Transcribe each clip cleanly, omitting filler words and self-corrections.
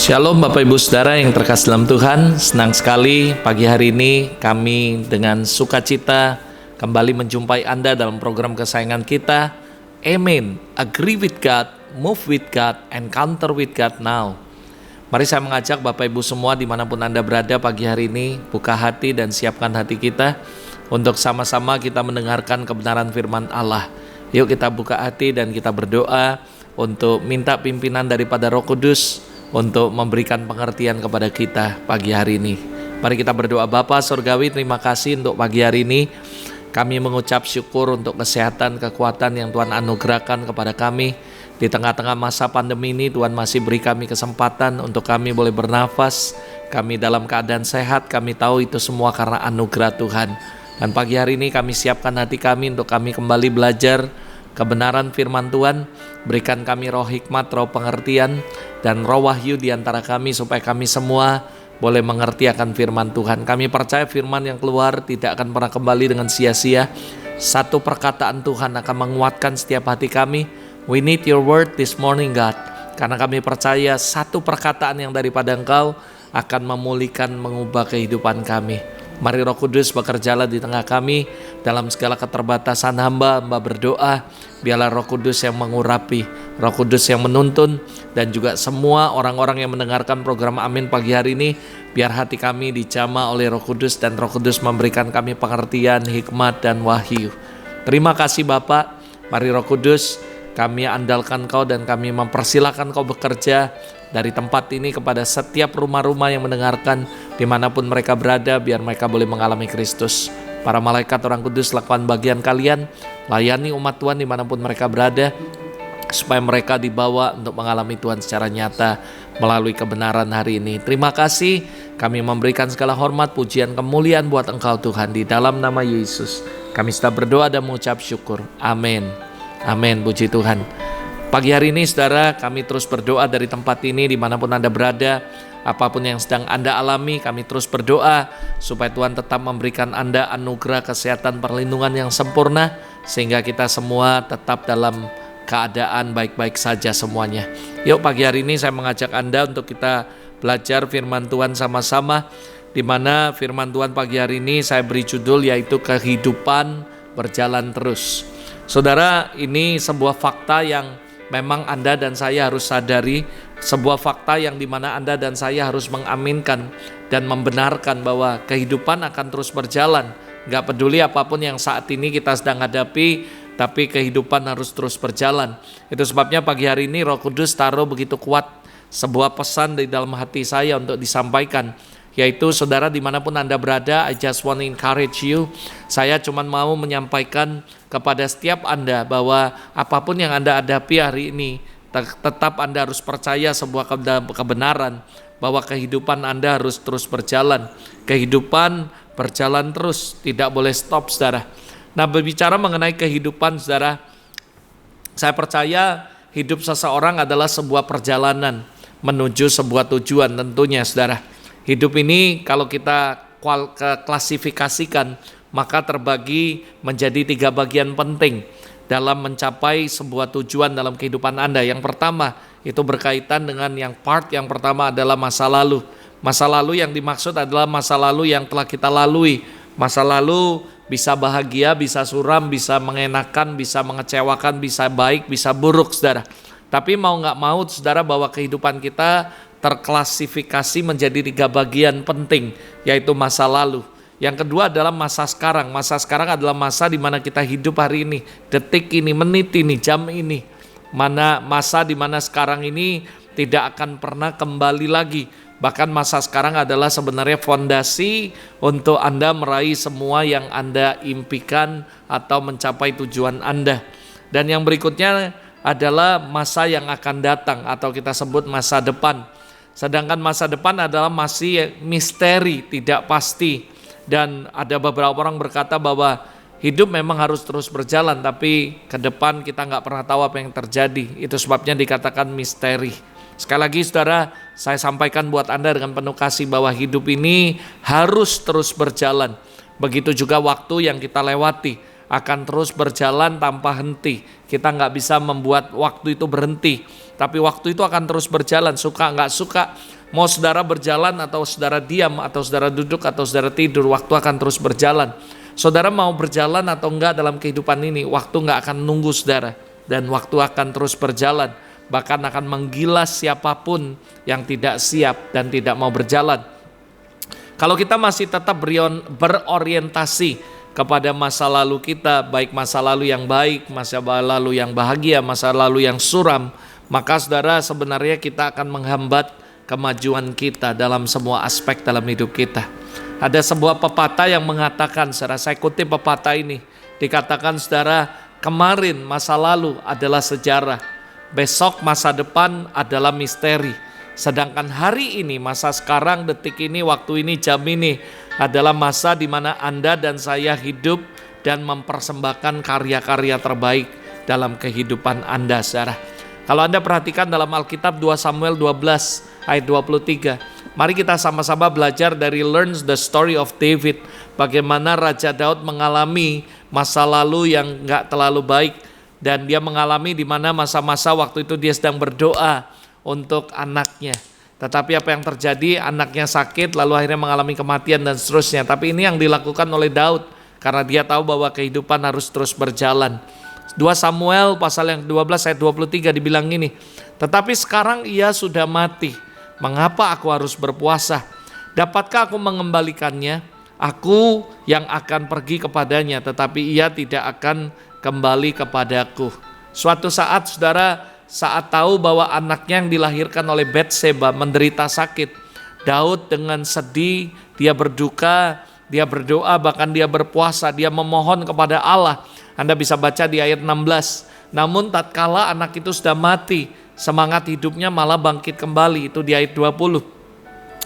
Shalom Bapak Ibu Saudara yang terkasih dalam Tuhan. Senang sekali pagi hari ini kami dengan sukacita kembali menjumpai Anda dalam program kesayangan kita, Amen. Agree with God, move with God, encounter with God now. Mari saya mengajak Bapak Ibu semua dimanapun Anda berada pagi hari ini, buka hati dan siapkan hati kita untuk sama-sama kita mendengarkan kebenaran firman Allah. Yuk kita buka hati dan kita berdoa untuk minta pimpinan daripada Roh Kudus untuk memberikan pengertian kepada kita pagi hari ini. Mari kita berdoa. Bapa Surgawi, terima kasih untuk pagi hari ini. Kami mengucap syukur untuk kesehatan, kekuatan yang Tuhan anugerahkan kepada kami. Di tengah-tengah masa pandemi ini, Tuhan masih beri kami kesempatan untuk kami boleh bernafas. Kami dalam keadaan sehat, kami tahu itu semua karena anugerah Tuhan. Dan pagi hari ini kami siapkan hati kami untuk kami kembali belajar kebenaran firman Tuhan. Berikan kami roh hikmat, roh pengertian, dan roh wahyu di antara kami supaya kami semua boleh mengerti akan firman Tuhan. Kami percaya firman yang keluar tidak akan pernah kembali dengan sia-sia. Satu perkataan Tuhan akan menguatkan setiap hati kami. We need your word this morning, God. Karena kami percaya satu perkataan yang daripada Engkau akan memulihkan, mengubah kehidupan kami. Mari Roh Kudus bekerjalah di tengah kami. Dalam segala keterbatasan hamba berdoa, biarlah Roh Kudus yang mengurapi, Roh Kudus yang menuntun, dan juga semua orang-orang yang mendengarkan program Amin pagi hari ini, biar hati kami dijamah oleh Roh Kudus dan Roh Kudus memberikan kami pengertian, hikmat, dan wahyu. Terima kasih Bapak. Mari Roh Kudus, kami andalkan Kau dan kami mempersilakan Kau bekerja dari tempat ini kepada setiap rumah-rumah yang mendengarkan, dimanapun mereka berada, biar mereka boleh mengalami Kristus. Para malaikat orang kudus lakukan bagian kalian, layani umat Tuhan dimanapun mereka berada, supaya mereka dibawa untuk mengalami Tuhan secara nyata melalui kebenaran hari ini. Terima kasih, kami memberikan segala hormat, pujian, kemuliaan buat Engkau Tuhan, di dalam nama Yesus kami sudah berdoa dan mengucap syukur. Amin. Amin, puji Tuhan. Pagi hari ini saudara, kami terus berdoa dari tempat ini dimanapun Anda berada. Apapun yang sedang Anda alami, kami terus berdoa supaya Tuhan tetap memberikan Anda anugerah kesehatan perlindungan yang sempurna, sehingga kita semua tetap dalam keadaan baik-baik saja semuanya. Yuk pagi hari ini saya mengajak Anda untuk kita belajar firman Tuhan sama-sama, di mana firman Tuhan pagi hari ini saya beri judul yaitu kehidupan berjalan terus. Saudara, ini sebuah fakta yang memang Anda dan saya harus sadari, sebuah fakta yang dimana Anda dan saya harus mengaminkan dan membenarkan bahwa kehidupan akan terus berjalan. Gak peduli apapun yang saat ini kita sedang hadapi, tapi kehidupan harus terus berjalan. Itu sebabnya pagi hari ini Roh Kudus taruh begitu kuat sebuah pesan di dalam hati saya untuk disampaikan, yaitu saudara dimanapun Anda berada, I just want to encourage you. Saya cuma mau menyampaikan kepada setiap Anda bahwa apapun yang Anda hadapi hari ini, tetap Anda harus percaya sebuah kebenaran bahwa kehidupan Anda harus terus berjalan. Kehidupan berjalan terus, tidak boleh stop saudara. Nah, berbicara mengenai kehidupan saudara, saya percaya hidup seseorang adalah sebuah perjalanan menuju sebuah tujuan tentunya saudara. Hidup ini kalau kita klasifikasikan, maka terbagi menjadi 3 bagian penting dalam mencapai sebuah tujuan dalam kehidupan Anda. Yang pertama itu berkaitan dengan yang pertama adalah masa lalu. Masa lalu yang dimaksud adalah masa lalu yang telah kita lalui. Masa lalu bisa bahagia, bisa suram, bisa mengenakan, bisa mengecewakan, bisa baik, bisa buruk saudara. Tapi mau gak mau saudara, bahwa kehidupan kita terklasifikasi menjadi 3 bagian penting, yaitu masa lalu. Yang kedua adalah masa sekarang. Masa sekarang adalah masa di mana kita hidup hari ini, detik ini, menit ini, jam ini. Masa di mana sekarang ini tidak akan pernah kembali lagi. Bahkan masa sekarang adalah sebenarnya fondasi untuk Anda meraih semua yang Anda impikan atau mencapai tujuan Anda. Dan yang berikutnya adalah masa yang akan datang atau kita sebut masa depan. Sedangkan masa depan adalah masih misteri, tidak pasti. Dan ada beberapa orang berkata bahwa hidup memang harus terus berjalan, tapi ke depan kita nggak pernah tahu apa yang terjadi. Itu sebabnya dikatakan misteri. Sekali lagi saudara, saya sampaikan buat Anda dengan penuh kasih bahwa hidup ini harus terus berjalan. Begitu juga waktu yang kita lewati akan terus berjalan tanpa henti. Kita nggak bisa membuat waktu itu berhenti, tapi waktu itu akan terus berjalan, suka nggak suka. Mau saudara berjalan atau saudara diam atau saudara duduk atau saudara tidur, waktu akan terus berjalan. Saudara mau berjalan atau enggak dalam kehidupan ini, waktu enggak akan nunggu saudara. Dan waktu akan terus berjalan, bahkan akan menggilas siapapun yang tidak siap dan tidak mau berjalan. Kalau kita masih tetap berorientasi kepada masa lalu kita, baik masa lalu yang baik, masa lalu yang bahagia, masa lalu yang suram, maka saudara sebenarnya kita akan menghambat kemajuan kita dalam semua aspek dalam hidup kita. Ada sebuah pepatah yang mengatakan, saudara, saya kutip pepatah ini, dikatakan saudara, kemarin masa lalu adalah sejarah, besok masa depan adalah misteri. Sedangkan hari ini, masa sekarang, detik ini, waktu ini, jam ini adalah masa di mana Anda dan saya hidup dan mempersembahkan karya-karya terbaik dalam kehidupan Anda, saudara. Kalau Anda perhatikan dalam Alkitab 2 Samuel 12 ayat 23, mari kita sama-sama belajar dari Learn the Story of David, bagaimana Raja Daud mengalami masa lalu yang gak terlalu baik, dan dia mengalami di mana masa-masa waktu itu dia sedang berdoa untuk anaknya. Tetapi apa yang terjadi, anaknya sakit lalu akhirnya mengalami kematian dan seterusnya. Tapi ini yang dilakukan oleh Daud karena dia tahu bahwa kehidupan harus terus berjalan. 2 Samuel pasal yang 12 ayat 23 dibilang ini, tetapi sekarang ia sudah mati, mengapa aku harus berpuasa? Dapatkah aku mengembalikannya? Aku yang akan pergi kepadanya, tetapi ia tidak akan kembali kepadaku. Suatu saat saudara, saat tahu bahwa anaknya yang dilahirkan oleh Batseba menderita sakit, Daud dengan sedih, dia berduka, dia berdoa, bahkan dia berpuasa, dia memohon kepada Allah. Anda bisa baca di ayat 16. Namun tatkala anak itu sudah mati, semangat hidupnya malah bangkit kembali. Itu di ayat 20.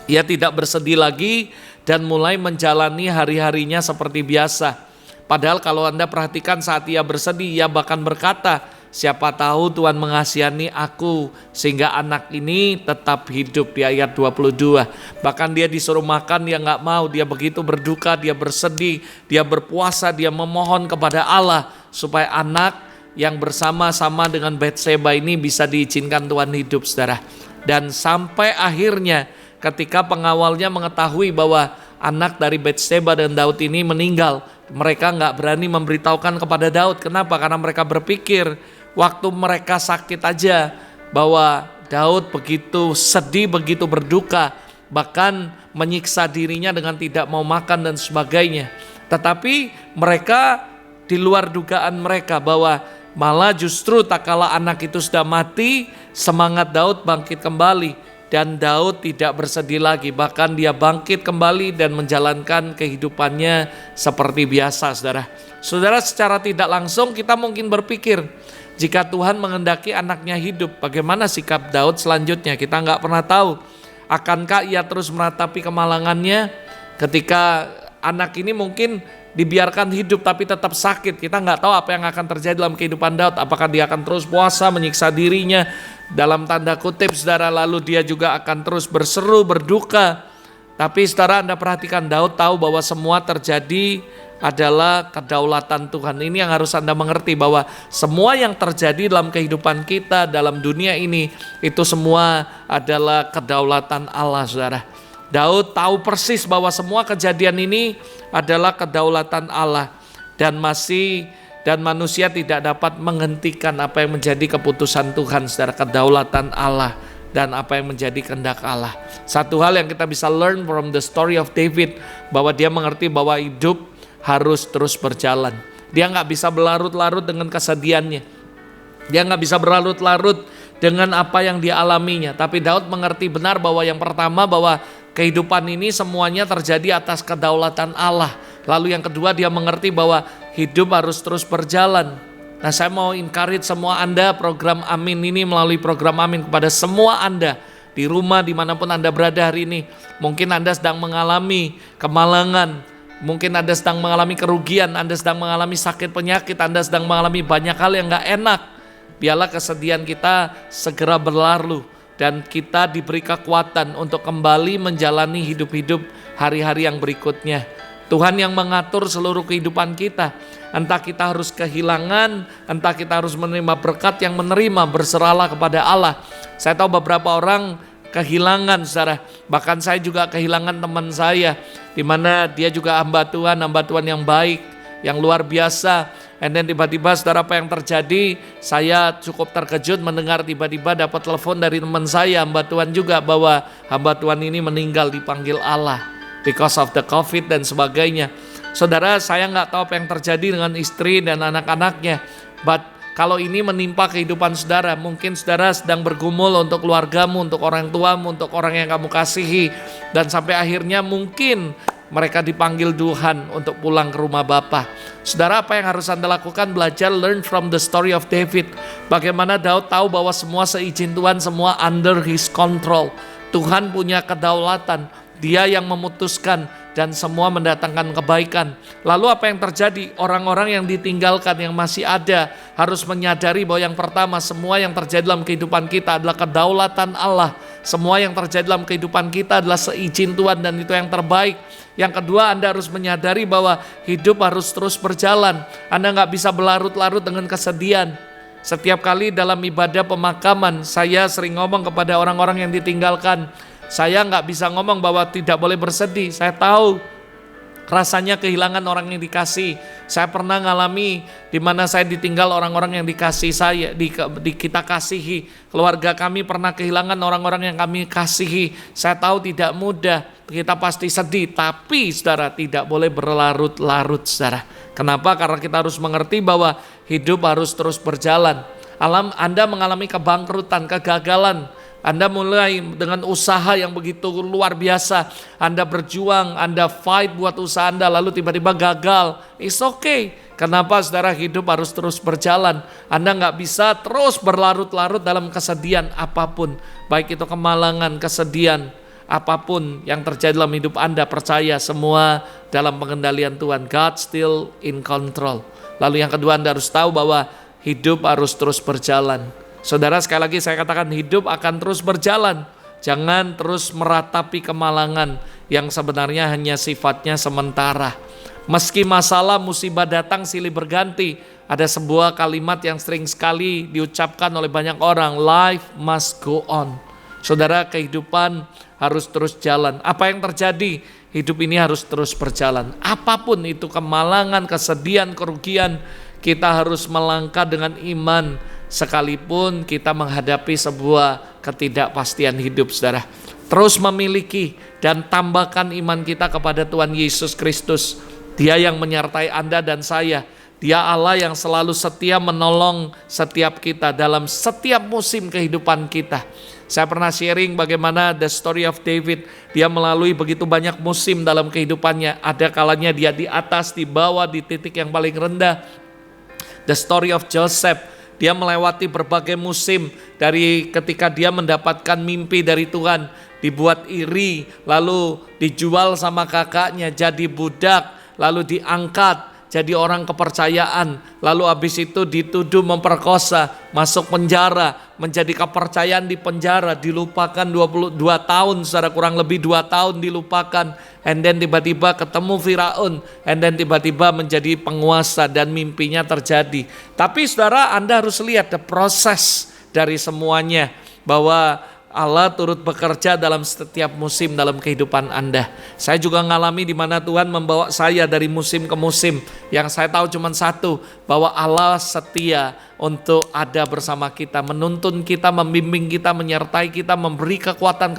Ia tidak bersedih lagi dan mulai menjalani hari-harinya seperti biasa. Padahal kalau Anda perhatikan saat ia bersedih, ia bahkan berkata, siapa tahu Tuhan mengasihani aku sehingga anak ini tetap hidup, di ayat 22. Bahkan dia disuruh makan, dia gak mau, dia begitu berduka, dia bersedih, dia berpuasa, dia memohon kepada Allah supaya anak yang bersama-sama dengan Batseba ini bisa diizinkan Tuhan hidup, saudara. Dan sampai akhirnya ketika pengawalnya mengetahui bahwa anak dari Batseba dan Daud ini meninggal, mereka gak berani memberitahukan kepada Daud. Kenapa? Karena mereka berpikir waktu mereka sakit aja bahwa Daud begitu sedih, begitu berduka, bahkan menyiksa dirinya dengan tidak mau makan dan sebagainya. Tetapi mereka di luar dugaan mereka bahwa malah justru tak kala anak itu sudah mati, semangat Daud bangkit kembali. Dan Daud tidak bersedih lagi, bahkan dia bangkit kembali dan menjalankan kehidupannya seperti biasa, saudara. Saudara, secara tidak langsung kita mungkin berpikir, jika Tuhan menghendaki anaknya hidup, bagaimana sikap Daud selanjutnya? Kita nggak pernah tahu. Akankah ia terus meratapi kemalangannya ketika anak ini mungkin dibiarkan hidup tapi tetap sakit? Kita nggak tahu apa yang akan terjadi dalam kehidupan Daud. Apakah dia akan terus puasa, menyiksa dirinya dalam tanda kutip, saudara, lalu dia juga akan terus berseru, berduka. Tapi saudara, Anda perhatikan, Daud tahu bahwa semua terjadi adalah kedaulatan Tuhan. Ini yang harus Anda mengerti, bahwa semua yang terjadi dalam kehidupan kita, dalam dunia ini, itu semua adalah kedaulatan Allah, saudara. Daud tahu persis bahwa semua kejadian ini adalah kedaulatan Allah, dan manusia tidak dapat menghentikan apa yang menjadi keputusan Tuhan, saudara, kedaulatan Allah dan apa yang menjadi kehendak Allah. Satu hal yang kita bisa learn from the story of David, bahwa dia mengerti bahwa hidup harus terus berjalan. Dia nggak bisa berlarut-larut dengan kesedihannya. Dia nggak bisa berlarut-larut dengan apa yang dia alaminya. Tapi Daud mengerti benar bahwa yang pertama, bahwa kehidupan ini semuanya terjadi atas kedaulatan Allah. Lalu yang kedua, dia mengerti bahwa hidup harus terus berjalan. Nah, saya mau encourage semua Anda, program Amin ini, melalui program Amin, kepada semua Anda di rumah, dimanapun Anda berada hari ini. Mungkin Anda sedang mengalami kemalangan, mungkin Anda sedang mengalami kerugian, Anda sedang mengalami sakit penyakit, Anda sedang mengalami banyak hal yang gak enak. Biarlah kesedihan kita segera berlalu dan kita diberi kekuatan untuk kembali menjalani hidup-hidup hari-hari yang berikutnya. Tuhan yang mengatur seluruh kehidupan kita. Entah kita harus kehilangan, entah kita harus menerima berkat, yang menerima, berserahlah kepada Allah. Saya tahu beberapa orang kehilangan, saudara. Bahkan saya juga kehilangan teman saya, di mana dia juga hamba Tuhan yang baik, yang luar biasa. And then tiba-tiba, saudara, apa yang terjadi? Saya cukup terkejut mendengar tiba-tiba dapat telepon dari teman saya, hamba Tuhan juga, bahwa hamba Tuhan ini meninggal dipanggil Allah because of the COVID dan sebagainya. Saudara, saya nggak tahu apa yang terjadi dengan istri dan anak-anaknya. But kalau ini menimpa kehidupan saudara, mungkin saudara sedang bergumul untuk keluargamu, untuk orang tuamu, untuk orang yang kamu kasihi. Dan sampai akhirnya mungkin mereka dipanggil Tuhan untuk pulang ke rumah Bapa. Saudara, apa yang harus Anda lakukan? Belajar, learn from the story of David. Bagaimana Daud tahu bahwa semua seizin Tuhan, semua under his control. Tuhan punya kedaulatan, Dia yang memutuskan, dan semua mendatangkan kebaikan. Lalu apa yang terjadi? Orang-orang yang ditinggalkan, yang masih ada, harus menyadari bahwa yang pertama, semua yang terjadi dalam kehidupan kita adalah kedaulatan Allah. Semua yang terjadi dalam kehidupan kita adalah seizin Tuhan, dan itu yang terbaik. Yang kedua, Anda harus menyadari bahwa hidup harus terus berjalan. Anda nggak bisa berlarut-larut dengan kesedihan. Setiap kali dalam ibadah pemakaman, saya sering ngomong kepada orang-orang yang ditinggalkan, saya nggak bisa ngomong bahwa tidak boleh bersedih. Saya tahu rasanya kehilangan orang yang dikasih. Saya pernah ngalami di mana saya ditinggal orang-orang yang dikasih saya, kita kasihi. Keluarga kami pernah kehilangan orang-orang yang kami kasihi. Saya tahu tidak mudah, kita pasti sedih. Tapi saudara, tidak boleh berlarut-larut, saudara. Kenapa? Karena kita harus mengerti bahwa hidup harus terus berjalan. Anda mengalami kebangkrutan, kegagalan. Anda mulai dengan usaha yang begitu luar biasa. Anda berjuang, Anda fight buat usaha Anda, lalu tiba-tiba gagal. It's okay. Kenapa, saudara? Hidup harus terus berjalan. Anda nggak bisa terus berlarut-larut dalam kesedihan apapun. Baik itu kemalangan, kesedihan, apapun yang terjadi dalam hidup Anda, percaya semua dalam pengendalian Tuhan. God still in control. Lalu yang kedua, Anda harus tahu bahwa hidup harus terus berjalan. Saudara, sekali lagi saya katakan, hidup akan terus berjalan. Jangan terus meratapi kemalangan yang sebenarnya hanya sifatnya sementara. Meski masalah musibah datang silih berganti, ada sebuah kalimat yang sering sekali diucapkan oleh banyak orang, life must go on. Saudara, kehidupan harus terus jalan. Apa yang terjadi? Hidup ini harus terus berjalan. Apapun itu, kemalangan, kesedihan, kerugian, kita harus melangkah dengan iman. Sekalipun kita menghadapi sebuah ketidakpastian hidup, saudara. Terus memiliki dan tambahkan iman kita kepada Tuhan Yesus Kristus. Dia yang menyertai Anda dan saya. Dia Allah yang selalu setia menolong setiap kita dalam setiap musim kehidupan kita. Saya pernah sharing bagaimana the story of David. Dia melalui begitu banyak musim dalam kehidupannya. Ada kalanya dia di atas, di bawah, di titik yang paling rendah. The story of Joseph. Dia melewati berbagai musim, dari ketika dia mendapatkan mimpi dari Tuhan, dibuat iri, lalu dijual sama kakaknya jadi budak, lalu diangkat jadi orang kepercayaan, lalu habis itu dituduh memperkosa, masuk penjara, menjadi kepercayaan di penjara, dilupakan 22 tahun, secara kurang lebih 2 tahun dilupakan, and then tiba-tiba ketemu Firaun, and then tiba-tiba menjadi penguasa dan mimpinya terjadi. Tapi saudara, Anda harus lihat the proses dari semuanya, bahwa Allah turut bekerja dalam setiap musim dalam kehidupan Anda. Saya juga mengalami di mana Tuhan membawa saya dari musim ke musim. Yang saya tahu cuma satu, bahwa Allah setia untuk ada bersama kita, menuntun kita, membimbing kita, menyertai kita, memberi kekuatan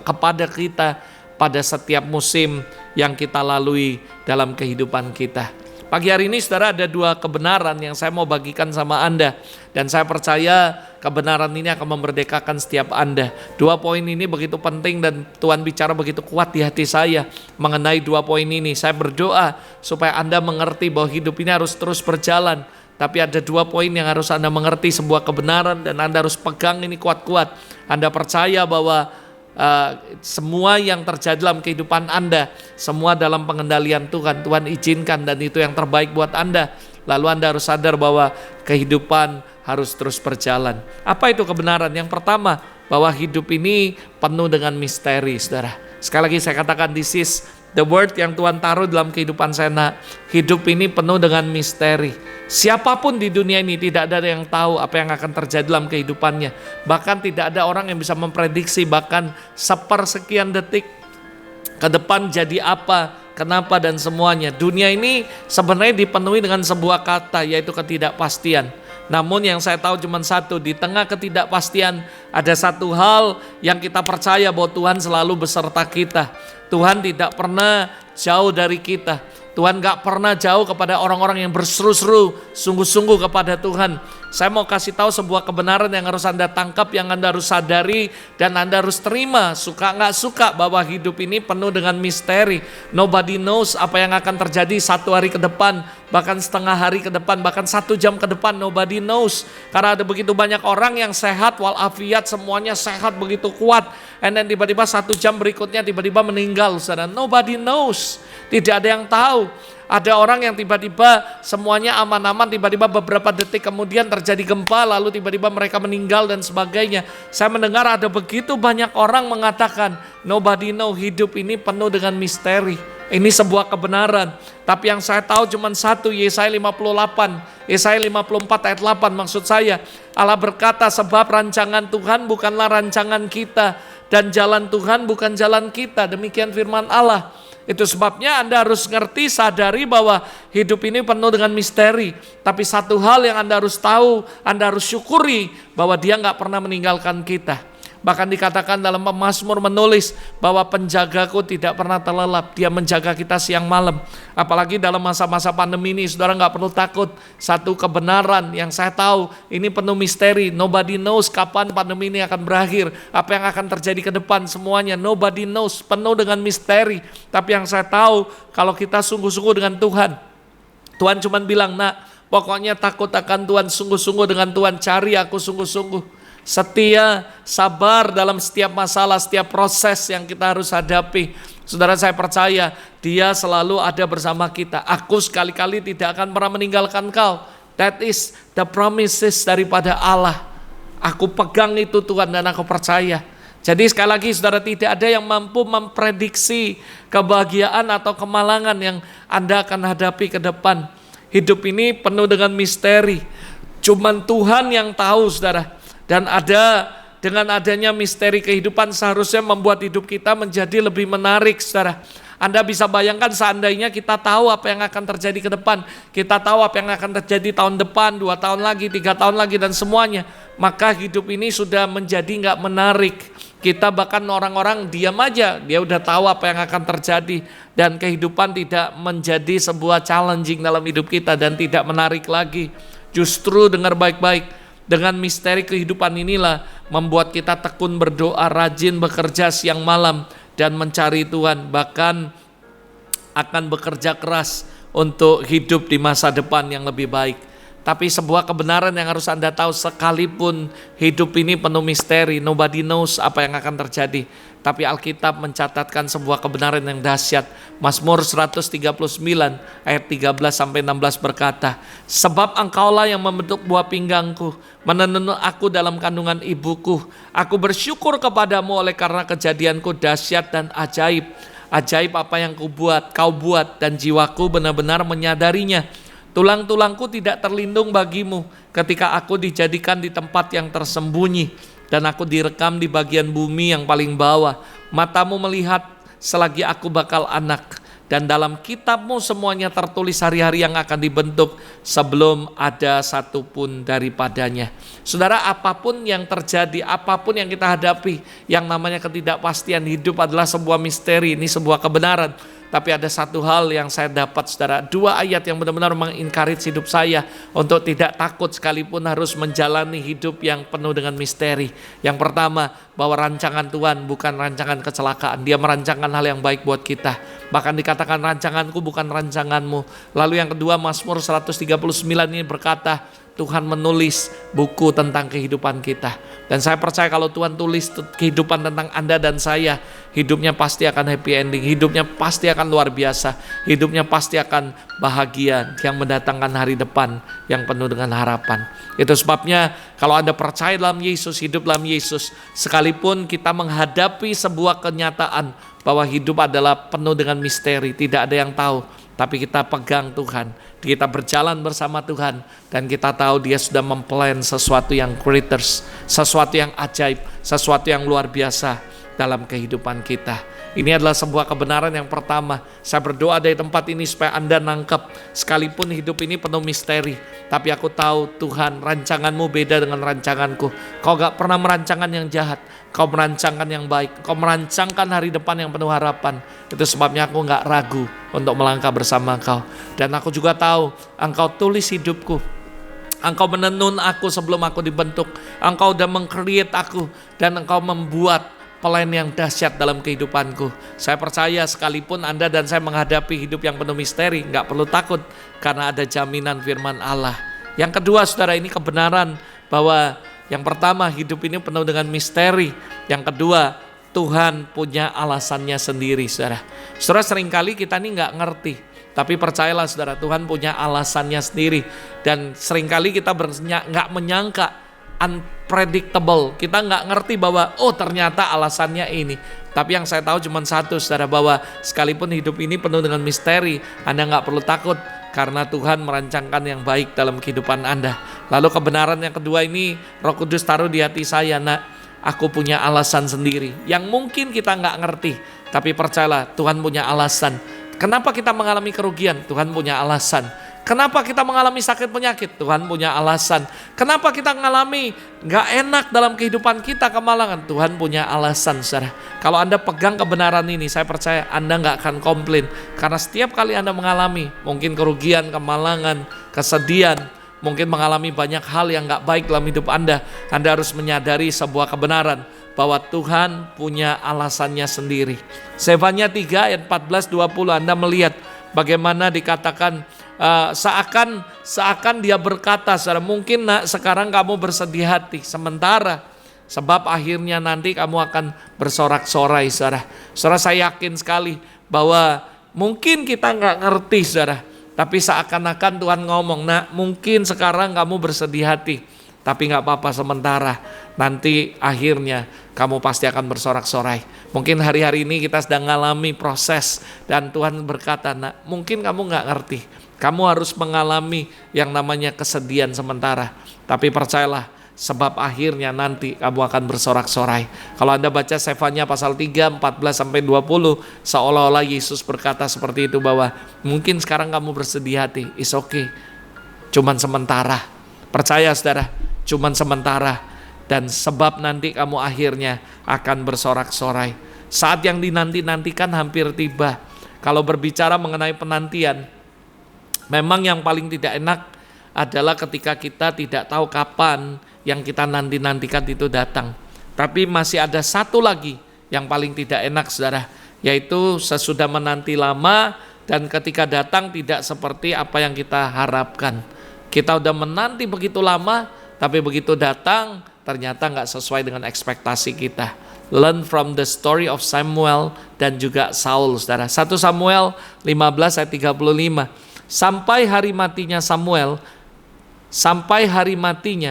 kepada kita pada setiap musim yang kita lalui dalam kehidupan kita. Pagi hari ini, saudara, ada 2 kebenaran yang saya mau bagikan sama Anda. Dan saya percaya kebenaran ini akan memerdekakan setiap Anda. 2 poin ini begitu penting dan Tuhan bicara begitu kuat di hati saya mengenai 2 poin ini. Saya berdoa supaya Anda mengerti bahwa hidup ini harus terus berjalan. Tapi ada 2 poin yang harus Anda mengerti, sebuah kebenaran, dan Anda harus pegang ini kuat-kuat. Anda percaya bahwa semua yang terjadi dalam kehidupan Anda, semua dalam pengendalian Tuhan. Tuhan izinkan dan itu yang terbaik buat Anda. Lalu Anda harus sadar bahwa kehidupan harus terus berjalan. Apa itu kebenaran? Yang pertama, bahwa hidup ini penuh dengan misteri, saudara. Sekali lagi saya katakan, this is The word yang Tuhan taruh dalam kehidupan saya, nak, hidup ini penuh dengan misteri. Siapapun di dunia ini tidak ada yang tahu apa yang akan terjadi dalam kehidupannya. Bahkan tidak ada orang yang bisa memprediksi bahkan sepersekian detik ke depan jadi apa, kenapa, dan semuanya. Dunia ini sebenarnya dipenuhi dengan sebuah kata, yaitu ketidakpastian. Namun yang saya tahu cuma satu, di tengah ketidakpastian ada satu hal yang kita percaya, bahwa Tuhan selalu beserta kita. Tuhan tidak pernah jauh dari kita. Tuhan gak pernah jauh kepada orang-orang yang berseru-seru sungguh-sungguh kepada Tuhan. Saya mau kasih tahu sebuah kebenaran yang harus Anda tangkap, yang Anda harus sadari, dan Anda harus terima. Suka gak suka, bahwa hidup ini penuh dengan misteri. Nobody knows apa yang akan terjadi 1 hari ke depan, bahkan setengah hari ke depan, bahkan 1 jam ke depan. Nobody knows. Karena ada begitu banyak orang yang sehat walafiat, semuanya sehat begitu kuat, and then tiba-tiba 1 jam berikutnya tiba-tiba meninggal, saudara. Nobody knows. Tidak ada yang tahu. Ada orang yang tiba-tiba semuanya aman-aman, tiba-tiba beberapa detik kemudian terjadi gempa, lalu tiba-tiba mereka meninggal dan sebagainya. Saya mendengar ada begitu banyak orang mengatakan, nobody know, hidup ini penuh dengan misteri. Ini sebuah kebenaran. Tapi yang saya tahu cuma satu, Yesaya 58, Yesaya 54 ayat 8, maksud saya, Allah berkata, sebab rancangan Tuhan bukanlah rancangan kita, dan jalan Tuhan bukan jalan kita. Demikian firman Allah. Itu sebabnya Anda harus ngerti, sadari bahwa hidup ini penuh dengan misteri. Tapi satu hal yang Anda harus tahu, Anda harus syukuri, bahwa Dia gak pernah meninggalkan kita. Bahkan dikatakan dalam Mazmur menulis bahwa penjagaku tidak pernah terlelap. Dia menjaga kita siang malam. Apalagi dalam masa-masa pandemi ini, saudara gak perlu takut. Satu kebenaran yang saya tahu, ini penuh misteri. Nobody knows kapan pandemi ini akan berakhir. Apa yang akan terjadi ke depan, semuanya nobody knows, penuh dengan misteri. Tapi yang saya tahu, kalau kita sungguh-sungguh dengan Tuhan, Tuhan cuma bilang, nak, pokoknya takut akan Tuhan, sungguh-sungguh dengan Tuhan, cari aku sungguh-sungguh. Setia, sabar dalam setiap masalah, setiap proses yang kita harus hadapi. Saudara, saya percaya Dia selalu ada bersama kita. Aku sekali-kali tidak akan pernah meninggalkan kau. That is the promises daripada Allah. Aku pegang itu Tuhan, dan aku percaya. Jadi sekali lagi saudara, tidak ada yang mampu memprediksi kebahagiaan atau kemalangan yang Anda akan hadapi ke depan. Hidup ini penuh dengan misteri. Cuman Tuhan yang tahu, saudara. Dan dengan adanya misteri kehidupan seharusnya membuat hidup kita menjadi lebih menarik, saudara. Anda bisa bayangkan seandainya kita tahu apa yang akan terjadi ke depan. Kita tahu apa yang akan terjadi tahun depan, 2 tahun lagi, 3 tahun lagi, dan semuanya. Maka hidup ini sudah menjadi gak menarik. Kita bahkan orang-orang diam aja, dia udah tahu apa yang akan terjadi. Dan kehidupan tidak menjadi sebuah challenging dalam hidup kita dan tidak menarik lagi. Justru dengar baik-baik. Dengan misteri kehidupan inilah membuat kita tekun berdoa, rajin bekerja siang malam dan mencari Tuhan. Bahkan akan bekerja keras untuk hidup di masa depan yang lebih baik. Tapi sebuah kebenaran yang harus Anda tahu, sekalipun hidup ini penuh misteri, nobody knows apa yang akan terjadi. Tapi Alkitab mencatatkan sebuah kebenaran yang dahsyat. Mazmur 139 ayat 13-16 berkata, sebab engkaulah yang membentuk buah pinggangku, menenun aku dalam kandungan ibuku. Aku bersyukur kepadamu oleh karena kejadianku dahsyat dan ajaib. Ajaib apa yang kau buat, dan jiwaku benar-benar menyadarinya. Tulang-tulangku tidak terlindung bagimu ketika aku dijadikan di tempat yang tersembunyi. Dan aku direkam di bagian bumi yang paling bawah. Matamu melihat selagi aku bakal anak. Dan dalam kitabmu semuanya tertulis hari-hari yang akan dibentuk sebelum ada satupun daripadanya. Saudara, apapun yang terjadi, apapun yang kita hadapi, yang namanya ketidakpastian hidup adalah sebuah misteri, ini sebuah kebenaran. Tapi ada satu hal yang saya dapat, saudara, 2 ayat yang benar-benar mengencourage hidup saya untuk tidak takut sekalipun harus menjalani hidup yang penuh dengan misteri. Yang pertama, bahwa rancangan Tuhan bukan rancangan kecelakaan. Dia merancangkan hal yang baik buat kita. Bahkan dikatakan rancanganku bukan rancanganmu. Lalu yang kedua, Mazmur 139 ini berkata, Tuhan menulis buku tentang kehidupan kita. Dan saya percaya kalau Tuhan tulis kehidupan tentang Anda dan saya, hidupnya pasti akan happy ending, hidupnya pasti akan luar biasa, hidupnya pasti akan bahagia yang mendatangkan hari depan yang penuh dengan harapan. Itu sebabnya kalau Anda percaya dalam Yesus, hidup dalam Yesus, sekalipun kita menghadapi sebuah kenyataan bahwa hidup adalah penuh dengan misteri, tidak ada yang tahu, tapi kita pegang Tuhan, kita berjalan bersama Tuhan, dan kita tahu Dia sudah memplan sesuatu yang greater, sesuatu yang ajaib, sesuatu yang luar biasa dalam kehidupan kita. Ini adalah sebuah kebenaran yang pertama. Saya berdoa dari tempat ini supaya Anda nangkep, sekalipun hidup ini penuh misteri, tapi aku tahu Tuhan, rancanganmu beda dengan rancanganku. Kau gak pernah merancangkan yang jahat, kau merancangkan yang baik, kau merancangkan hari depan yang penuh harapan. Itu sebabnya aku gak ragu untuk melangkah bersama kau. Dan aku juga tahu Engkau tulis hidupku, Engkau menenun aku sebelum aku dibentuk, Engkau udah meng-create aku, dan Engkau membuat plan yang dahsyat dalam kehidupanku. Saya percaya sekalipun Anda dan saya menghadapi hidup yang penuh misteri, gak perlu takut karena ada jaminan firman Allah. Yang kedua, saudara, ini kebenaran bahwa yang pertama, hidup ini penuh dengan misteri. Yang kedua, Tuhan punya alasannya sendiri, saudara. Saudara, seringkali kita ini gak ngerti, tapi percayalah saudara, Tuhan punya alasannya sendiri. Dan seringkali kita gak menyangka, unpredictable. Kita nggak ngerti bahwa ternyata alasannya ini. Tapi yang saya tahu cuma satu, saudara, bahwa sekalipun hidup ini penuh dengan misteri, Anda nggak perlu takut karena Tuhan merancangkan yang baik dalam kehidupan Anda. Lalu kebenaran yang kedua ini Roh Kudus taruh di hati saya, aku punya alasan sendiri yang mungkin kita nggak ngerti, tapi percayalah Tuhan punya alasan. Kenapa kita mengalami kerugian? Tuhan punya alasan. Kenapa kita mengalami sakit penyakit? Tuhan punya alasan. Kenapa kita mengalami gak enak dalam kehidupan kita, kemalangan? Tuhan punya alasan, saudara. Kalau Anda pegang kebenaran ini, saya percaya Anda gak akan komplain. Karena setiap kali Anda mengalami mungkin kerugian, kemalangan, kesedihan, mungkin mengalami banyak hal yang gak baik dalam hidup Anda harus menyadari sebuah kebenaran bahwa Tuhan punya alasannya sendiri. Zefania 3 ayat 14-20, Anda melihat bagaimana dikatakan seakan dia berkata, saudara, mungkin sekarang kamu bersedih hati sementara, sebab akhirnya nanti kamu akan bersorak-sorai, saudara. Saudara, saya yakin sekali bahwa mungkin kita nggak ngerti, saudara, tapi seakan-akan Tuhan ngomong, mungkin sekarang kamu bersedih hati, tapi nggak apa-apa sementara, nanti akhirnya kamu pasti akan bersorak-sorai. Mungkin hari-hari ini kita sedang mengalami proses, dan Tuhan berkata, mungkin kamu nggak ngerti, kamu harus mengalami yang namanya kesedihan sementara, tapi percayalah, sebab akhirnya nanti kamu akan bersorak-sorai. Kalau Anda baca Zefania pasal 3, 14-20, seolah-olah Yesus berkata seperti itu, bahwa mungkin sekarang kamu bersedih hati, it's okay, cuman sementara. Percaya saudara, cuman sementara, dan sebab nanti kamu akhirnya akan bersorak-sorai. Saat yang dinanti-nantikan hampir tiba. Kalau berbicara mengenai penantian, memang yang paling tidak enak adalah ketika kita tidak tahu kapan yang kita nanti-nantikan itu datang. Tapi masih ada satu lagi yang paling tidak enak, saudara, yaitu sesudah menanti lama dan ketika datang tidak seperti apa yang kita harapkan. Kita udah menanti begitu lama, tapi begitu datang ternyata nggak sesuai dengan ekspektasi kita. Learn from the story of Samuel dan juga Saul, saudara. 1 Samuel 15 ayat 35. Sampai hari matinya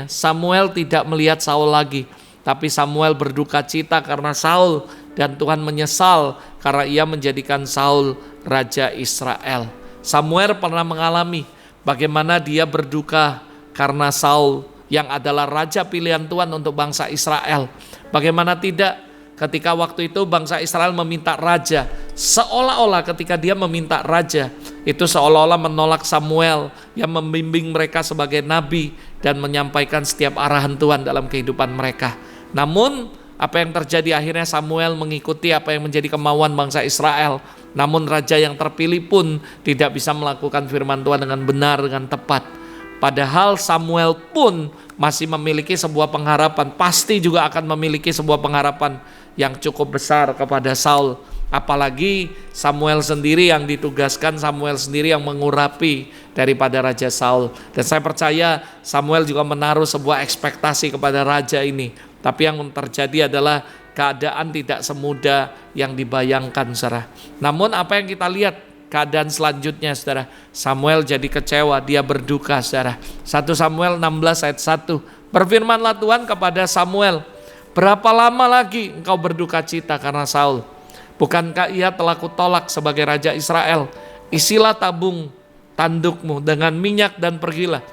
Samuel tidak melihat Saul lagi, tapi Samuel berduka cita karena Saul, dan Tuhan menyesal karena ia menjadikan Saul raja Israel. Samuel pernah mengalami bagaimana dia berduka karena Saul yang adalah raja pilihan Tuhan untuk bangsa Israel. Bagaimana tidak, ketika waktu itu bangsa Israel meminta raja, seolah-olah ketika dia meminta raja, itu seolah-olah menolak Samuel yang membimbing mereka sebagai nabi dan menyampaikan setiap arahan Tuhan dalam kehidupan mereka. Namun apa yang terjadi, akhirnya Samuel mengikuti apa yang menjadi kemauan bangsa Israel. Namun raja yang terpilih pun tidak bisa melakukan firman Tuhan dengan benar, dengan tepat. Padahal Samuel pun masih memiliki sebuah pengharapan, pasti juga akan memiliki sebuah pengharapan yang cukup besar kepada Saul. Apalagi Samuel sendiri yang ditugaskan, Samuel sendiri yang mengurapi daripada Raja Saul. Dan saya percaya Samuel juga menaruh sebuah ekspektasi kepada raja ini. Tapi yang terjadi adalah keadaan tidak semudah yang dibayangkan, saudara. Namun apa yang kita lihat keadaan selanjutnya, saudara, Samuel jadi kecewa, dia berduka, saudara. 1 Samuel 16 ayat 1. Berfirmanlah Tuhan kepada Samuel, berapa lama lagi engkau berduka cita karena Saul? Bukankah ia telah kutolak sebagai raja Israel? Isilah tabung tandukmu dengan minyak dan pergilah.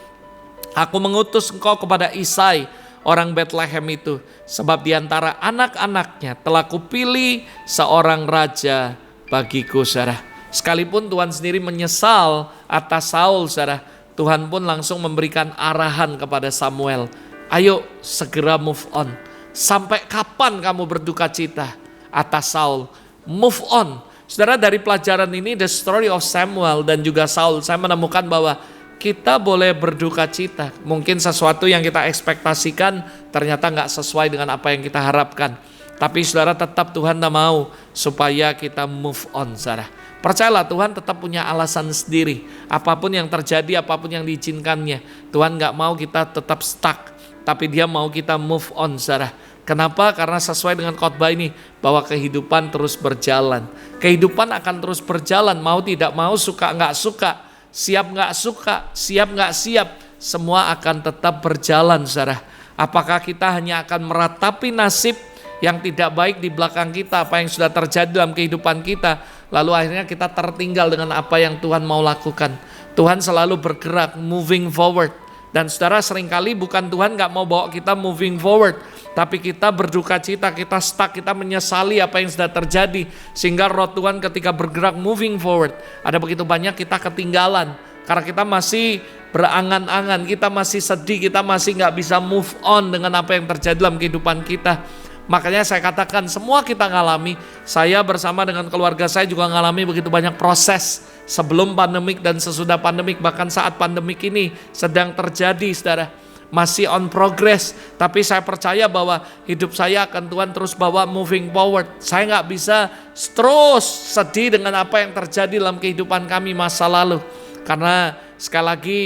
Aku mengutus engkau kepada Isai, orang Bethlehem itu, sebab di antara anak-anaknya telah kupilih seorang raja bagiku, saudara. Sekalipun Tuhan sendiri menyesal atas Saul, saudara, Tuhan pun langsung memberikan arahan kepada Samuel. Ayo segera move on. Sampai kapan kamu berduka cita atas Saul? Move on. Saudara, dari pelajaran ini, the story of Samuel dan juga Saul, saya menemukan bahwa kita boleh berduka cita. Mungkin sesuatu yang kita ekspektasikan ternyata gak sesuai dengan apa yang kita harapkan. Tapi saudara, tetap Tuhan tak mau supaya kita move on, saudara. Percayalah, Tuhan tetap punya alasan sendiri. Apapun yang terjadi, apapun yang diizinkannya, Tuhan gak mau kita tetap stuck, tapi Dia mau kita move on, saudara. Kenapa? Karena sesuai dengan khotbah ini, bahwa kehidupan terus berjalan. Kehidupan akan terus berjalan, mau tidak mau, suka nggak suka, siap nggak suka, siap nggak siap, semua akan tetap berjalan, saudara. Apakah kita hanya akan meratapi nasib yang tidak baik di belakang kita, apa yang sudah terjadi dalam kehidupan kita, lalu akhirnya kita tertinggal dengan apa yang Tuhan mau lakukan? Tuhan selalu bergerak, moving forward. Dan saudara, seringkali bukan Tuhan gak mau bawa kita moving forward, tapi kita berduka cita, kita stuck, kita menyesali apa yang sudah terjadi. Sehingga roh Tuhan ketika bergerak moving forward, ada begitu banyak kita ketinggalan. Karena kita masih berangan-angan, kita masih sedih, kita masih gak bisa move on dengan apa yang terjadi dalam kehidupan kita. Makanya saya katakan semua kita ngalami, saya bersama dengan keluarga saya juga ngalami begitu banyak proses sebelum pandemik dan sesudah pandemik, bahkan saat pandemik ini sedang terjadi, saudara. Masih on progress, tapi saya percaya bahwa hidup saya akan Tuhan terus bawa moving forward. Saya nggak bisa terus sedih dengan apa yang terjadi dalam kehidupan kami masa lalu. Karena sekali lagi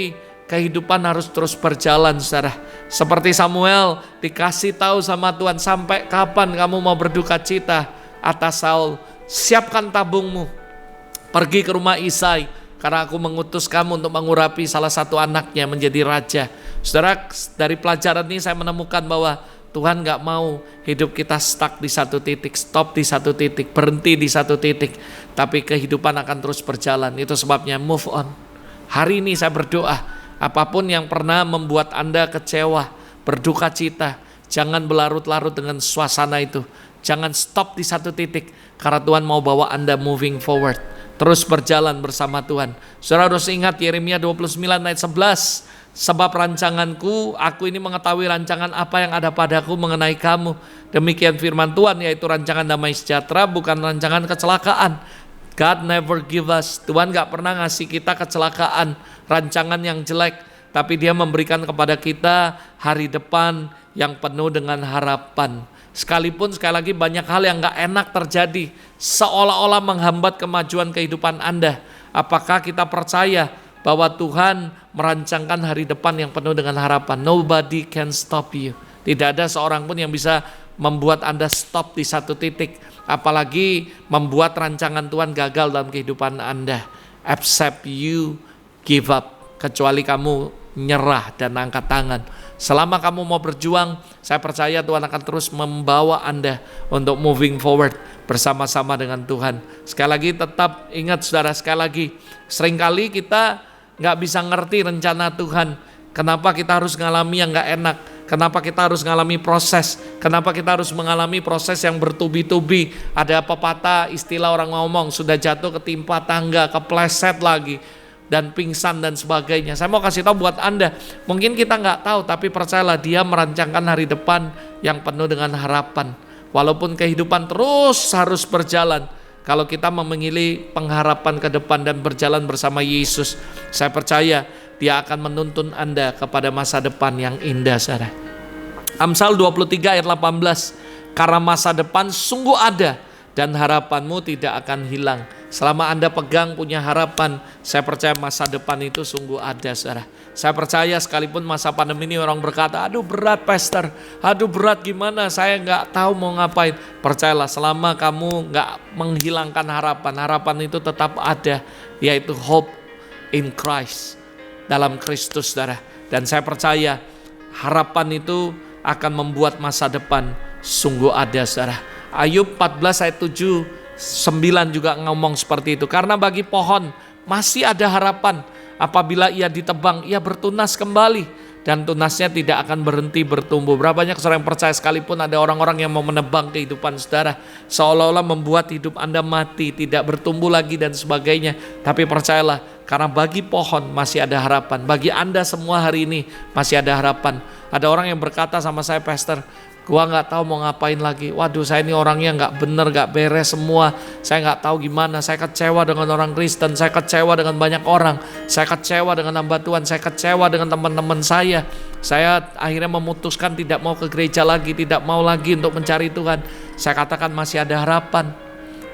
kehidupan harus terus berjalan, saudara. Seperti Samuel dikasih tahu sama Tuhan, sampai kapan kamu mau berduka cita atas Saul? Siapkan tabungmu, pergi ke rumah Isai, karena aku mengutus kamu untuk mengurapi salah satu anaknya menjadi raja. Saudara, dari pelajaran ini saya menemukan bahwa Tuhan gak mau hidup kita stuck di satu titik, stop di satu titik, berhenti di satu titik. Tapi kehidupan akan terus berjalan. Itu sebabnya move on. Hari ini saya berdoa, apapun yang pernah membuat Anda kecewa, berduka cita, jangan berlarut-larut dengan suasana itu. Jangan stop di satu titik, karena Tuhan mau bawa Anda moving forward. Terus berjalan bersama Tuhan. Saudara harus ingat Yeremia 29 ayat 11. Sebab rancanganku, aku ini mengetahui rancangan apa yang ada padaku mengenai kamu. Demikian firman Tuhan, yaitu rancangan damai sejahtera, bukan rancangan kecelakaan. God never give us, Tuhan gak pernah ngasih kita kecelakaan, rancangan yang jelek. Tapi Dia memberikan kepada kita hari depan yang penuh dengan harapan. Sekalipun sekali lagi banyak hal yang gak enak terjadi, seolah-olah menghambat kemajuan kehidupan Anda. Apakah kita percaya bahwa Tuhan merancangkan hari depan yang penuh dengan harapan? Nobody can stop you. Tidak ada seorang pun yang bisa membuat Anda stop di satu titik, apalagi membuat rancangan Tuhan gagal dalam kehidupan Anda. Except you give up, kecuali kamu nyerah dan angkat tangan. Selama kamu mau berjuang, saya percaya Tuhan akan terus membawa Anda untuk moving forward bersama-sama dengan Tuhan. Sekali lagi tetap ingat, saudara, sekali lagi, seringkali kita gak bisa ngerti rencana Tuhan. Kenapa kita harus ngalami yang gak enak? Kenapa kita harus ngalami proses? Kenapa kita harus mengalami proses yang bertubi-tubi? Ada pepatah, istilah orang ngomong, sudah jatuh ketimpa tangga, kepleset lagi, dan pingsan dan sebagainya. Saya mau kasih tahu buat Anda, mungkin kita nggak tahu, tapi percayalah Dia merancangkan hari depan yang penuh dengan harapan. Walaupun kehidupan terus harus berjalan, kalau kita memilih pengharapan ke depan dan berjalan bersama Yesus, saya percaya Dia akan menuntun Anda kepada masa depan yang indah, saudara. Amsal 23 ayat 18, karena masa depan sungguh ada dan harapanmu tidak akan hilang. Selama Anda pegang punya harapan, saya percaya masa depan itu sungguh ada, saudara. Saya percaya sekalipun masa pandemi ini orang berkata, aduh berat pastor, aduh berat gimana, saya nggak tahu mau ngapain. Percayalah, selama kamu nggak menghilangkan harapan, harapan itu tetap ada, yaitu hope in Christ, dalam Kristus, saudara. Dan saya percaya harapan itu akan membuat masa depan sungguh ada, saudara. Ayub 14 ayat 7, 9 juga ngomong seperti itu. Karena bagi pohon masih ada harapan. Apabila ia ditebang, ia bertunas kembali. Dan tunasnya tidak akan berhenti bertumbuh. Berapa banyak seorang yang percaya sekalipun ada orang-orang yang mau menebang kehidupan saudara. Seolah-olah membuat hidup Anda mati, tidak bertumbuh lagi dan sebagainya. Tapi percayalah, karena bagi pohon masih ada harapan. Bagi Anda semua hari ini masih ada harapan. Ada orang yang berkata sama saya, pastor, gua nggak tahu mau ngapain lagi. Waduh, saya ini orangnya nggak bener, nggak beres semua. Saya nggak tahu gimana. Saya kecewa dengan orang Kristen. Saya kecewa dengan banyak orang. Saya kecewa dengan hamba Tuhan. Saya kecewa dengan teman-teman saya. Saya akhirnya memutuskan tidak mau ke gereja lagi, tidak mau lagi untuk mencari Tuhan. Saya katakan masih ada harapan,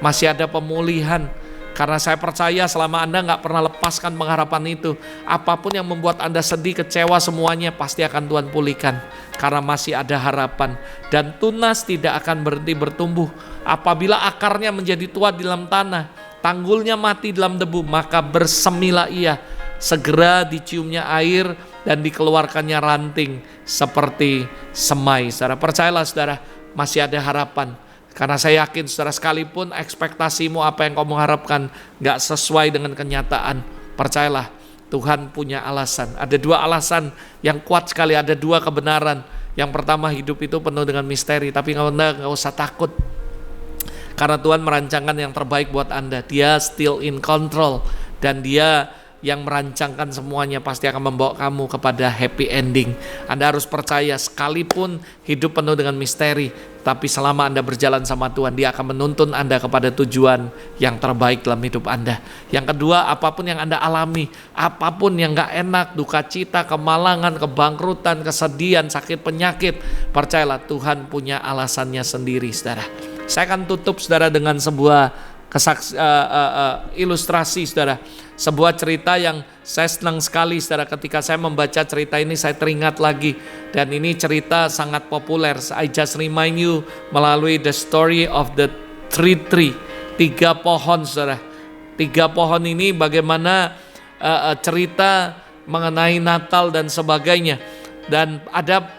masih ada pemulihan. Karena saya percaya selama Anda nggak pernah lepaskan pengharapan itu, apapun yang membuat Anda sedih, kecewa, semuanya pasti akan Tuhan pulihkan. Karena masih ada harapan. Dan tunas tidak akan berhenti bertumbuh. Apabila akarnya menjadi tua di dalam tanah, tanggulnya mati dalam debu, maka bersemilah ia. Segera diciumnya air dan dikeluarkannya ranting seperti semai. Saudara, percayalah saudara, masih ada harapan. Karena saya yakin saudara, sekalipun ekspektasimu apa yang kamu harapkan gak sesuai dengan kenyataan, percayalah Tuhan punya alasan. Ada dua alasan yang kuat sekali, ada dua kebenaran. Yang pertama, hidup itu penuh dengan misteri, tapi Anda gak usah takut. Karena Tuhan merancangkan yang terbaik buat Anda. Dia still in control. Dan Dia yang merancangkan semuanya pasti akan membawa kamu kepada happy ending. Anda harus percaya, sekalipun hidup penuh dengan misteri, tapi selama Anda berjalan sama Tuhan, Dia akan menuntun Anda kepada tujuan yang terbaik dalam hidup Anda. Yang kedua, apapun yang Anda alami, apapun yang gak enak, duka cita, kemalangan, kebangkrutan, kesedihan, sakit, penyakit, percayalah Tuhan punya alasannya sendiri, saudara. Saya akan tutup saudara dengan sebuah ilustrasi, saudara. Sebuah cerita yang saya senang sekali, saudara. Ketika saya membaca cerita ini, saya teringat lagi. Dan ini cerita sangat populer. I just remind you melalui the story of the tree. 3 pohon, saudara. 3 pohon ini bagaimana cerita mengenai Natal dan sebagainya. Dan ada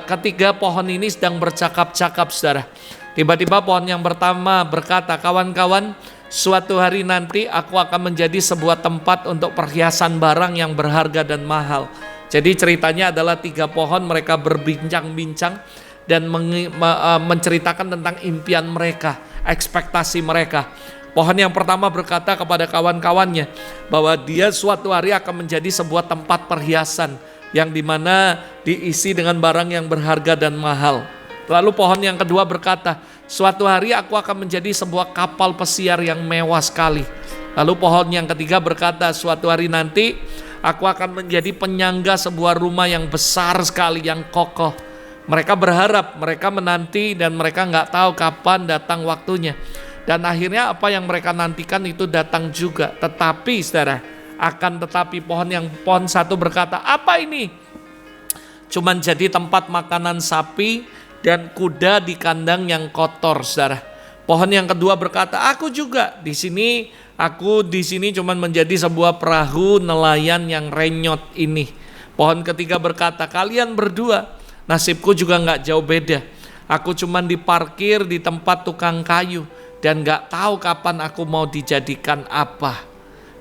ketiga pohon ini sedang bercakap-cakap, saudara. Tiba-tiba pohon yang pertama berkata, kawan-kawan, suatu hari nanti aku akan menjadi sebuah tempat untuk perhiasan barang yang berharga dan mahal. Jadi ceritanya adalah 3 pohon, mereka berbincang-bincang dan menceritakan tentang impian mereka, ekspektasi mereka. Pohon yang pertama berkata kepada kawan-kawannya bahwa dia suatu hari akan menjadi sebuah tempat perhiasan yang dimana diisi dengan barang yang berharga dan mahal. Lalu pohon yang kedua berkata, suatu hari aku akan menjadi sebuah kapal pesiar yang mewah sekali. Lalu pohon yang ketiga berkata, suatu hari nanti aku akan menjadi penyangga sebuah rumah yang besar sekali, yang kokoh. Mereka berharap, mereka menanti, dan mereka nggak tahu kapan datang waktunya. Dan akhirnya apa yang mereka nantikan itu datang juga. Tetapi saudara, pohon satu berkata, apa ini? Cuman jadi tempat makanan sapi dan kuda di kandang yang kotor, saudara. Pohon yang kedua berkata, aku di sini cuman menjadi sebuah perahu nelayan yang renyot ini. Pohon ketiga berkata, kalian berdua, nasibku juga nggak jauh beda. Aku cuman diparkir di tempat tukang kayu dan nggak tahu kapan aku mau dijadikan apa.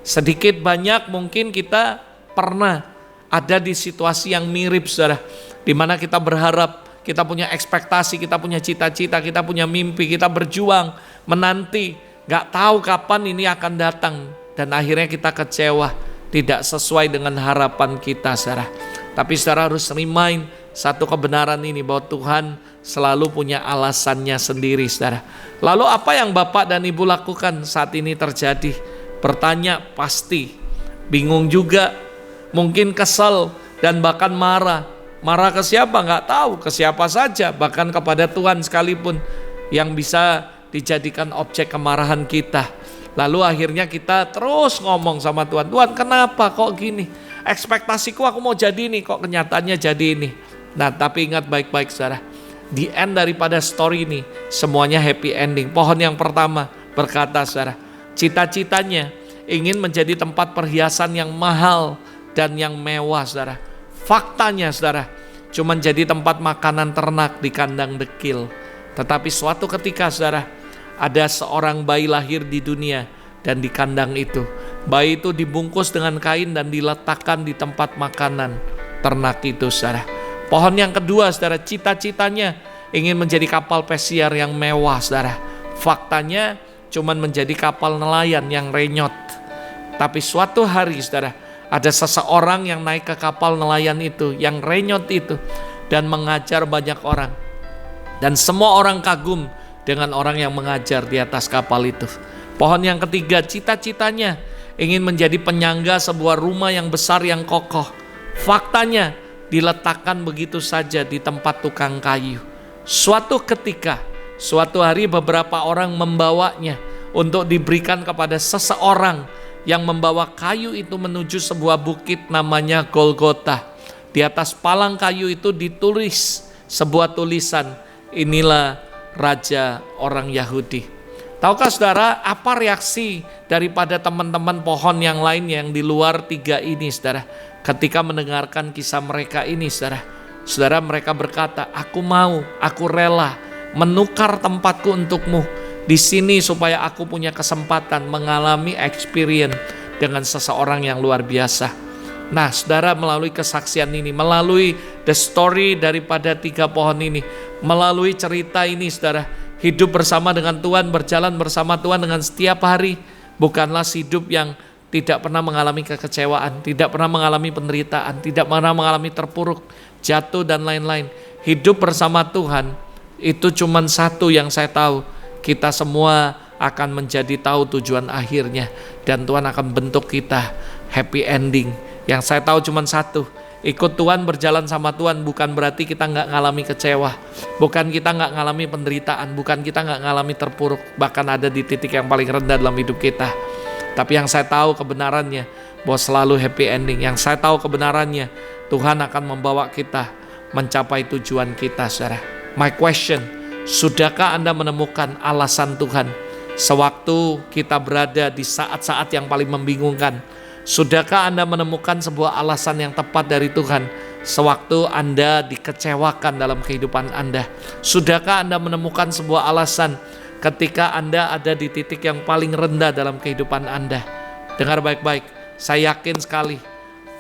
Sedikit banyak mungkin kita pernah ada di situasi yang mirip, saudara, di mana kita berharap, kita punya ekspektasi, kita punya cita-cita, kita punya mimpi, kita berjuang, menanti, gak tahu kapan ini akan datang. Dan akhirnya kita kecewa, tidak sesuai dengan harapan kita, saudara. Tapi saudara harus remind satu kebenaran ini, bahwa Tuhan selalu punya alasannya sendiri, saudara. Lalu apa yang Bapak dan Ibu lakukan saat ini terjadi? Bertanya pasti, bingung juga, mungkin kesal dan bahkan marah. Marah ke siapa? Nggak tahu, ke siapa saja, bahkan kepada Tuhan sekalipun yang bisa dijadikan objek kemarahan kita. Lalu akhirnya kita terus ngomong sama Tuhan, Tuhan kenapa kok gini? Ekspektasiku aku mau jadi ini, kok kenyataannya jadi ini. Nah tapi ingat baik-baik saudara, the end daripada story ini semuanya happy ending. Pohon yang pertama berkata saudara, cita-citanya ingin menjadi tempat perhiasan yang mahal dan yang mewah saudara. Faktanya saudara, cuma jadi tempat makanan ternak di kandang dekil. Tetapi suatu ketika saudara, ada seorang bayi lahir di dunia dan di kandang itu. Bayi itu dibungkus dengan kain dan diletakkan di tempat makanan ternak itu saudara. Pohon yang kedua saudara, cita-citanya ingin menjadi kapal pesiar yang mewah saudara. Faktanya cuman menjadi kapal nelayan yang renyot. Tapi suatu hari saudara, ada seseorang yang naik ke kapal nelayan itu, yang renyot itu, dan mengajar banyak orang. Dan semua orang kagum dengan orang yang mengajar di atas kapal itu. Pohon yang ketiga, cita-citanya ingin menjadi penyangga sebuah rumah yang besar yang kokoh. Faktanya diletakkan begitu saja di tempat tukang kayu. Suatu ketika, suatu hari beberapa orang membawanya untuk diberikan kepada seseorang yang membawa kayu itu menuju sebuah bukit namanya Golgota. Di atas palang kayu itu ditulis sebuah tulisan, inilah Raja orang Yahudi. Tahukah saudara apa reaksi daripada teman-teman pohon yang lain yang di luar tiga ini saudara, ketika mendengarkan kisah mereka ini saudara? Saudara, mereka berkata, aku mau, aku rela menukar tempatku untukmu di sini supaya aku punya kesempatan mengalami experience dengan seseorang yang luar biasa. Nah saudara, melalui kesaksian ini, melalui the story daripada tiga pohon ini, melalui cerita ini saudara, hidup bersama dengan Tuhan, berjalan bersama Tuhan dengan setiap hari, bukanlah hidup yang tidak pernah mengalami kekecewaan, tidak pernah mengalami penderitaan, tidak pernah mengalami terpuruk, jatuh dan lain-lain. Hidup bersama Tuhan itu cuma satu yang saya tahu, kita semua akan menjadi tahu tujuan akhirnya, dan Tuhan akan bentuk kita happy ending. Yang saya tahu cuma satu, ikut Tuhan, berjalan sama Tuhan bukan berarti kita nggak ngalami kecewa, bukan kita nggak ngalami penderitaan, bukan kita nggak ngalami terpuruk, bahkan ada di titik yang paling rendah dalam hidup kita. Tapi yang saya tahu kebenarannya bahwa selalu happy ending. Yang saya tahu kebenarannya, Tuhan akan membawa kita mencapai tujuan kita saudara. My question, sudahkah Anda menemukan alasan Tuhan sewaktu kita berada di saat-saat yang paling membingungkan? Sudahkah Anda menemukan sebuah alasan yang tepat dari Tuhan sewaktu Anda dikecewakan dalam kehidupan Anda? Sudahkah Anda menemukan sebuah alasan ketika Anda ada di titik yang paling rendah dalam kehidupan Anda? Dengar baik-baik, saya yakin sekali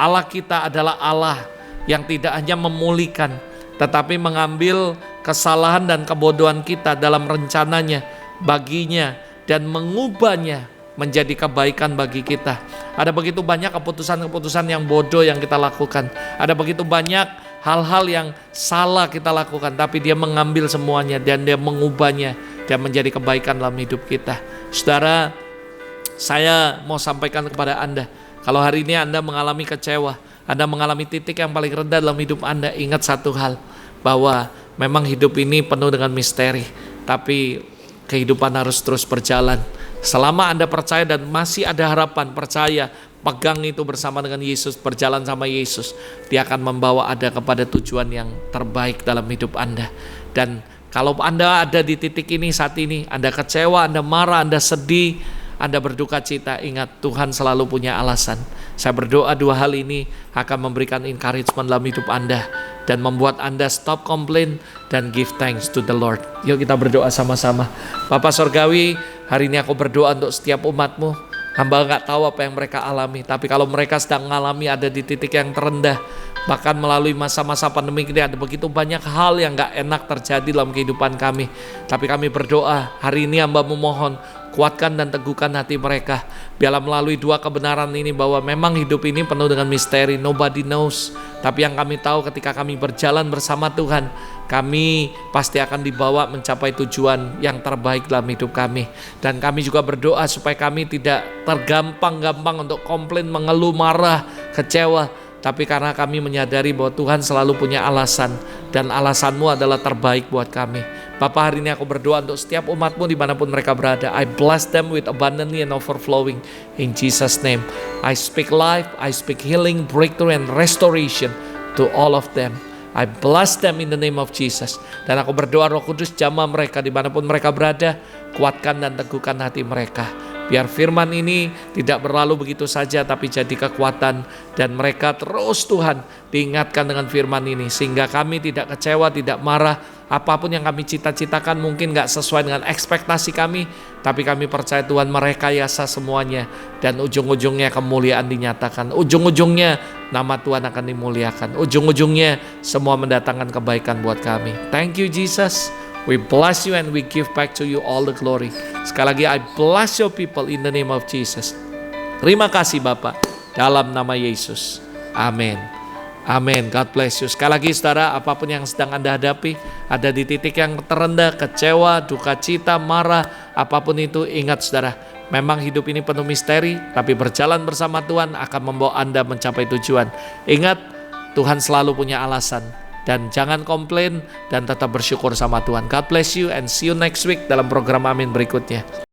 Allah kita adalah Allah yang tidak hanya memulihkan, tetapi mengambil kesalahan dan kebodohan kita dalam rencananya baginya dan mengubahnya menjadi kebaikan bagi kita. Ada begitu banyak keputusan-keputusan yang bodoh yang kita lakukan. Ada begitu banyak hal-hal yang salah kita lakukan, tapi Dia mengambil semuanya dan Dia mengubahnya dan menjadi kebaikan dalam hidup kita. Saudara, saya mau sampaikan kepada Anda, kalau hari ini Anda mengalami kecewa, Anda mengalami titik yang paling rendah dalam hidup Anda, ingat satu hal, bahwa memang hidup ini penuh dengan misteri, tapi kehidupan harus terus berjalan. Selama Anda percaya dan masih ada harapan, percaya, pegang itu bersama dengan Yesus, berjalan sama Yesus, Dia akan membawa Anda kepada tujuan yang terbaik dalam hidup Anda. Dan kalau Anda ada di titik ini saat ini, Anda kecewa, Anda marah, Anda sedih, Anda berduka cita, ingat Tuhan selalu punya alasan. Saya berdoa dua hal ini akan memberikan encouragement dalam hidup Anda dan membuat Anda stop complain dan give thanks to the Lord. Yuk kita berdoa sama-sama. Bapa Sorgawi, hari ini aku berdoa untuk setiap umat-Mu. Hamba gak tahu apa yang mereka alami, tapi kalau mereka sedang mengalami ada di titik yang terendah, bahkan melalui masa-masa pandemi ini ada begitu banyak hal yang gak enak terjadi dalam kehidupan kami. Tapi kami berdoa, hari ini hamba memohon, kuatkan dan teguhkan hati mereka. Biarlah melalui dua kebenaran ini bahwa memang hidup ini penuh dengan misteri, nobody knows. Tapi yang kami tahu ketika kami berjalan bersama Tuhan, kami pasti akan dibawa mencapai tujuan yang terbaik dalam hidup kami. Dan kami juga berdoa supaya kami tidak tergampang-gampang untuk komplain, mengeluh, marah, kecewa. tapi karena kami menyadari bahwa Tuhan selalu punya alasan, dan alasan-Mu adalah terbaik buat kami. Bapa, hari ini aku berdoa untuk setiap umat-Mu dimanapun mereka berada. I bless them with abundantly and overflowing. In Jesus' name, I speak life, I speak healing, breakthrough, and restoration to all of them. I bless them in the name of Jesus. Dan aku berdoa Roh Kudus jamah mereka dimanapun mereka berada. Kuatkan dan teguhkan hati mereka. Biar firman ini tidak berlalu begitu saja, tapi jadi kekuatan. Dan mereka terus Tuhan diingatkan dengan firman ini. Sehingga kami tidak kecewa, tidak marah. Apapun yang kami cita-citakan mungkin gak sesuai dengan ekspektasi kami. Tapi kami percaya Tuhan merekayasa semuanya. Dan ujung-ujungnya kemuliaan dinyatakan. Ujung-ujungnya nama Tuhan akan dimuliakan. Ujung-ujungnya semua mendatangkan kebaikan buat kami. Thank you Jesus. We bless you and we give back to you all the glory. Sekali lagi, I bless your people in the name of Jesus. Terima kasih Bapak, dalam nama Yesus. Amin. Amin. God bless you. Sekali lagi saudara, apapun yang sedang Anda hadapi, ada di titik yang terendah, kecewa, duka cita, marah, apapun itu, ingat saudara, memang hidup ini penuh misteri, tapi berjalan bersama Tuhan akan membawa Anda mencapai tujuan. Ingat, Tuhan selalu punya alasan. Dan jangan komplain dan tetap bersyukur sama Tuhan. God bless you and see you next week dalam program Amin berikutnya.